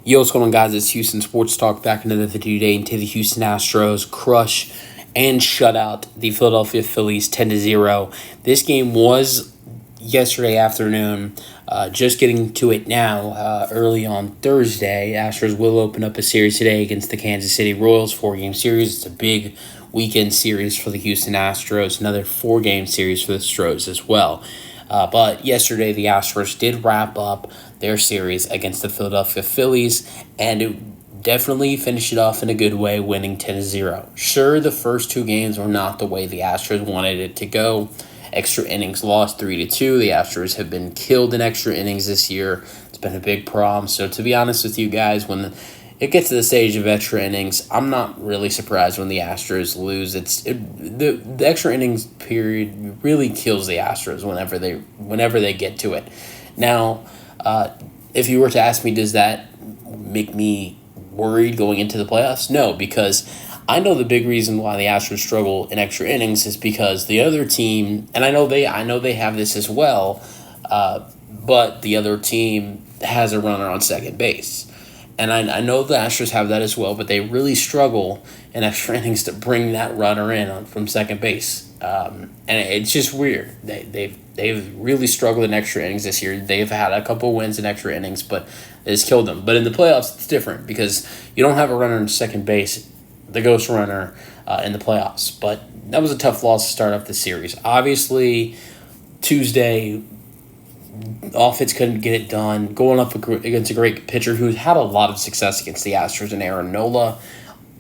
Yo, what's going on, guys? It's Houston Sports Talk back into the video today into the Houston Astros crush and shut out the Philadelphia Phillies 10-0. This game was yesterday afternoon. Just getting to it now, early on Thursday. Astros will open up a series today against the Kansas City Royals, 4-game series. It's a big weekend series for the Houston Astros, another 4-game series for the Astros as well. But yesterday, the Astros did wrap up their series against the Philadelphia Phillies, and it definitely finished it off in a good way, winning 10-0. Sure, the first two games were not the way the Astros wanted it to go. Extra innings lost 3-2. The Astros have been killed in extra innings this year. It's been a big problem. So to be honest with you guys, when it gets to the stage of extra innings, I'm not really surprised when the Astros lose. The extra innings period really kills the Astros whenever they get to it. Now, if you were to ask me, does that make me worried going into the playoffs? No, because I know the big reason why the Astros struggle in extra innings is because the other team, and I know they have this as well, but the other team has a runner on second base. And I know the Astros have that as well, but they really struggle in extra innings to bring that runner in from second base. And it's just weird. They've really struggled in extra innings this year. They've had a couple wins in extra innings, but it's killed them. But in the playoffs, it's different because you don't have a runner in second base, the ghost runner, in the playoffs. But that was a tough loss to start off the series. Obviously, Tuesday, offense couldn't get it done. Going up against a great pitcher who's had a lot of success against the Astros in Aaron Nola.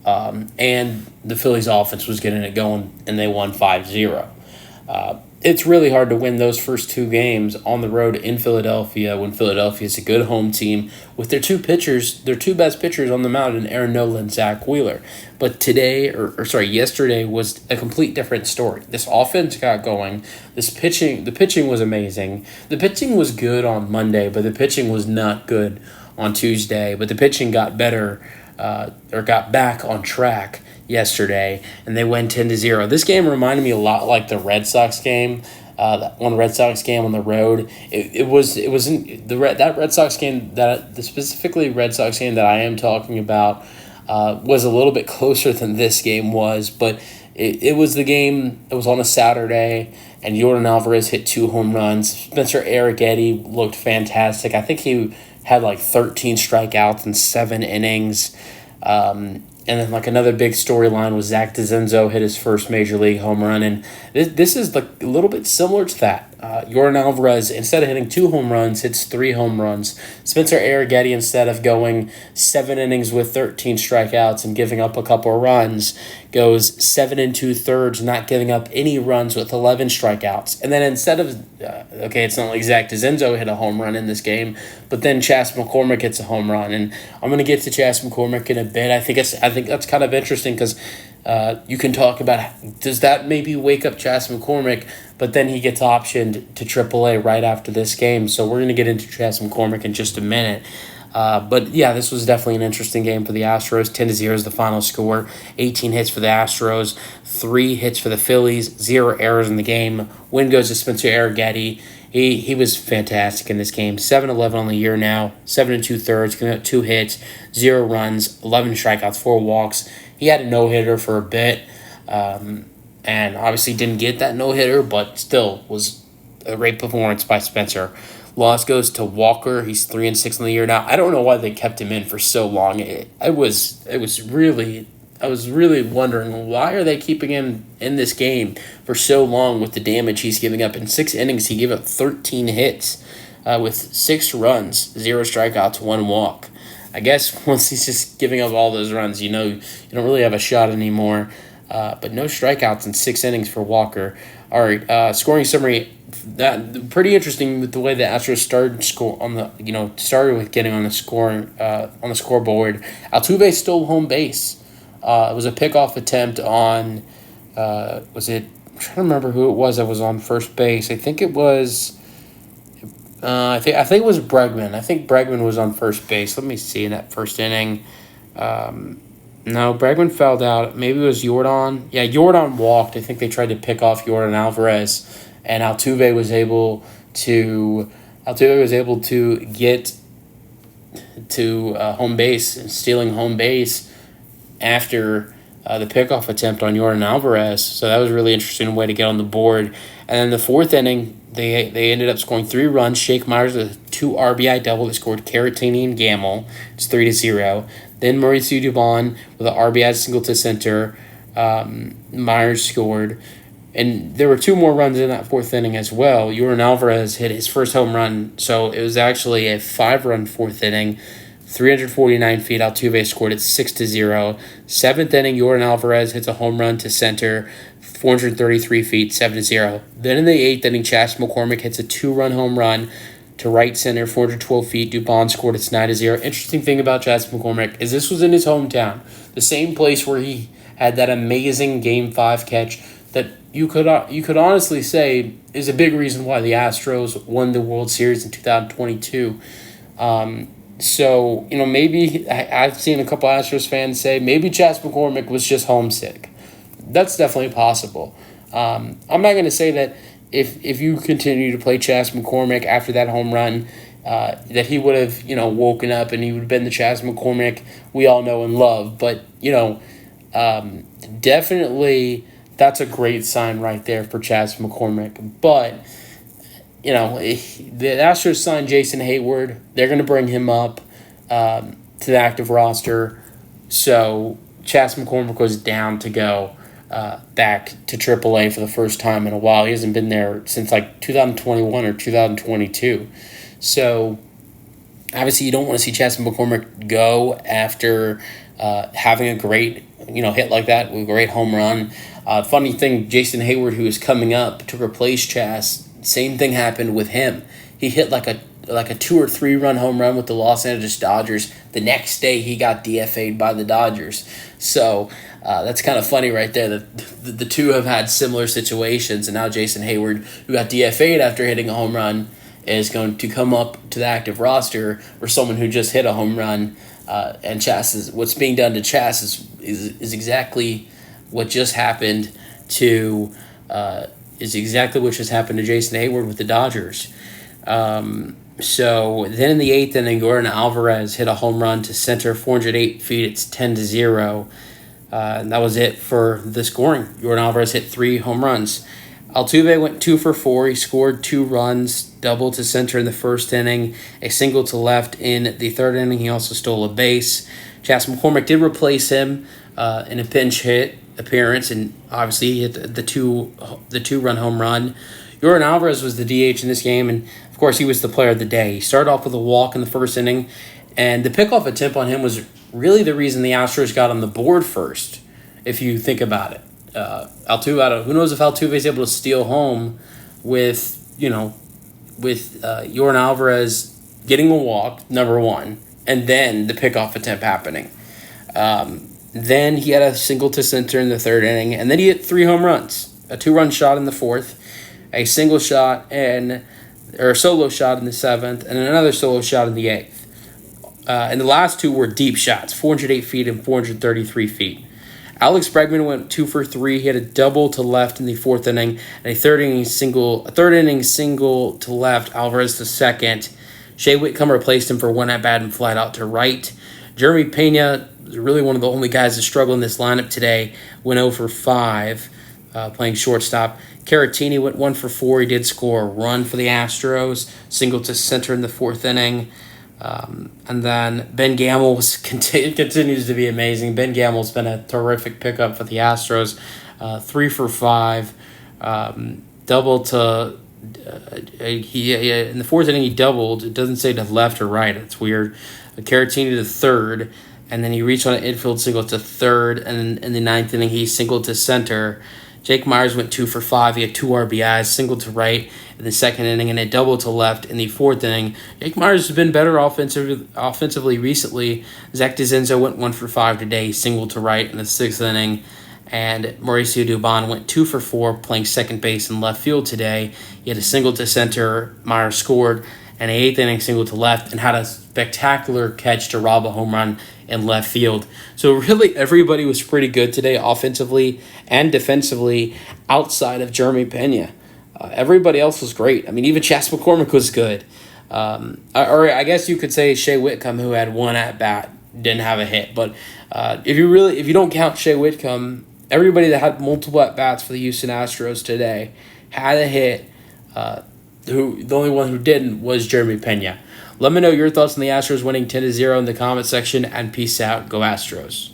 And the Phillies offense was getting it going, and they won 5-0. It's really hard to win those first two games on the road in Philadelphia when Philadelphia is a good home team with their two best pitchers on the mound in Aaron Nola and Zach Wheeler. But yesterday was a complete different story. This offense got going. The pitching was amazing. The pitching was good on Monday, but the pitching was not good on Tuesday. But the pitching got better, or got back on track yesterday, and they win 10-0. This game reminded me a lot like the Red Sox game, one Red Sox game on the road. It wasn't that Red Sox game specifically Red Sox game that I am talking about was a little bit closer than this game was, but it was the game. It was on a Saturday, and Yordan Alvarez hit 2 home runs. Spencer Arrighetti looked fantastic. I think he had like 13 strikeouts in 7 innings. And then, another big storyline was Zach DeZenzo hit his first major league home run. And this is a little bit similar to that. Yordan Alvarez, instead of hitting 2 home runs, hits 3 home runs. Spencer Arrighetti, instead of going 7 innings with 13 strikeouts and giving up a couple of runs, goes 7 2/3, not giving up any runs with 11 strikeouts. And then instead of, it's not like Zach DeZenzo hit a home run in this game, but then Chas McCormick hits a home run. And I'm going to get to Chas McCormick in a bit. I think that's kind of interesting because you can talk about, does that maybe wake up Chas McCormick, but then he gets optioned to AAA right after this game. So we're going to get into Chas McCormick in just a minute. But yeah, this was definitely an interesting game for the Astros. 10-0 is the final score. 18 hits for the Astros, 3 hits for the Phillies, 0 errors in the game. Win goes to Spencer Arrighetti. He was fantastic in this game. 7-11 on the year now, 7 2/3, 2 hits, 0 runs, 11 strikeouts, 4 walks. He had a no-hitter for a bit, and obviously didn't get that no-hitter, but still was a great performance by Spencer. Loss goes to Walker. He's 3-6 on the year now. I don't know why they kept him in for so long. I was really wondering, why are they keeping him in this game for so long with the damage he's giving up? In 6 innings, he gave up 13 hits with 6 runs, 0 strikeouts, 1 walk. I guess once he's just giving up all those runs, you don't really have a shot anymore. But no strikeouts in 6 innings for Walker. All right, scoring summary. That pretty interesting with the way the Astros started with getting on the scoreboard. Altuve stole home base. It was a pickoff attempt on, I'm trying to remember who it was that was on first base. I think it was, I think it was Bregman. I think Bregman was on first base. Let me see in that first inning. No, Bregman fouled out. Maybe it was Yordan. Yeah, Yordan walked. I think they tried to pick off Yordan Alvarez, and Altuve was able to get to home base, and stealing home base after the pickoff attempt on Yordan Alvarez. So that was a really interesting way to get on the board. And then the fourth inning, they ended up scoring 3 runs. Jake Myers with a 2 RBI double that scored Caratini and Gamble. It's 3-0. Then Mauricio Dubon with an RBI single to center. Myers scored. And there were 2 more runs in that fourth inning as well. Yordan Alvarez hit his first home run. So it was actually a 5-run fourth inning. 349 feet. Altuve scored it 6-0. Seventh inning, Yordan Alvarez hits a home run to center, 433 feet, 7-0. Then in the eighth inning, Chas McCormick hits a 2-run home run to right center, 412 feet. Dubon scored it 9-0. Interesting thing about Chas McCormick is this was in his hometown, the same place where he had that amazing Game 5 catch that you could honestly say is a big reason why the Astros won the World Series in 2022. So, maybe I've seen a couple Astros fans say maybe Chas McCormick was just homesick. That's definitely possible. I'm not going to say that if you continue to play Chas McCormick after that home run, that he would have, woken up and he would have been the Chas McCormick we all know and love. But, definitely that's a great sign right there for Chas McCormick. But the Astros signed Jason Hayward. They're going to bring him up to the active roster. So Chas McCormick was down to go back to AAA for the first time in a while. He hasn't been there since 2021 or 2022. So obviously you don't want to see Chas McCormick go after having a great hit like that with a great home run. Funny thing, Jason Hayward, who is coming up to replace Chas, same thing happened with him. He hit like a 2 or 3 run home run with the Los Angeles Dodgers. The next day he got DFA'd by the Dodgers. So that's kind of funny right there that the two have had similar situations. And now Jason Hayward, who got DFA'd after hitting a home run, is going to come up to the active roster for someone who just hit a home run. And what's being done to Chas is exactly what just happened to Jason Hayward with the Dodgers. So then in the eighth inning, Yordan Alvarez hit a home run to center, 408 feet. It's 10-0. And that was it for the scoring. Yordan Alvarez hit 3 home runs. Altuve went 2 for 4. He scored 2 runs, double to center in the first inning, a single to left in the third inning. He also stole a base. Chas McCormick did replace him in a pinch hit appearance, and obviously he hit the 2-run home run. Yordan Alvarez was the DH in this game, and of course he was the player of the day. He started off with a walk in the first inning, and the pickoff attempt on him was really the reason the Astros got on the board first, if you think about it. Altuve, who knows if Altuve is able to steal home with Yordan Alvarez getting a walk, number one, and then the pickoff attempt happening. Then he had a single to center in the third inning, and then he hit 3 home runs, a 2-run shot in the fourth, a single shot a solo shot in the seventh, and another solo shot in the eighth. And the last 2 were deep shots, 408 feet and 433 feet. Alex Bregman went 2 for 3. He had a double to left in the fourth inning, and a third inning single to left. Alvarez to second. Shea Whitcomb replaced him for 1 at-bat and flat out to right. Jeremy Pena was really one of the only guys to struggle in this lineup today. Went 0 for 5, playing shortstop. Caratini went 1 for 4. He did score a run for the Astros, single to center in the fourth inning. And then Ben Gamble continues to be amazing. Ben Gamble's been a terrific pickup for the Astros. 3 for 5. Double to... in the fourth inning, he doubled. It doesn't say to left or right. It's weird. Caratini to third, and then he reached on an infield single to third, and in the ninth inning, he singled to center. Jake Myers went 2 for 5. He had 2 RBIs, single to right in the second inning, and a double to left in the fourth inning. Jake Myers has been better offensively recently. Zach DeZenzo went 1 for 5 today, single to right in the sixth inning. And Mauricio Dubon went 2 for 4, playing second base and left field today. He had a single to center. Myers scored, and an eighth inning single to left, and had a spectacular catch to rob a home run in left field. So really everybody was pretty good today, offensively and defensively, outside of Jeremy Pena. Everybody else was great. I mean, even Chas McCormick was good. Or I guess you could say Shea Whitcomb, who had one at bat, didn't have a hit. But if you don't count Shea Whitcomb, everybody that had multiple at bats for the Houston Astros today had a hit. The only one who didn't was Jeremy Pena. Let me know your thoughts on the Astros winning 10-0 in the comment section, and peace out. Go Astros.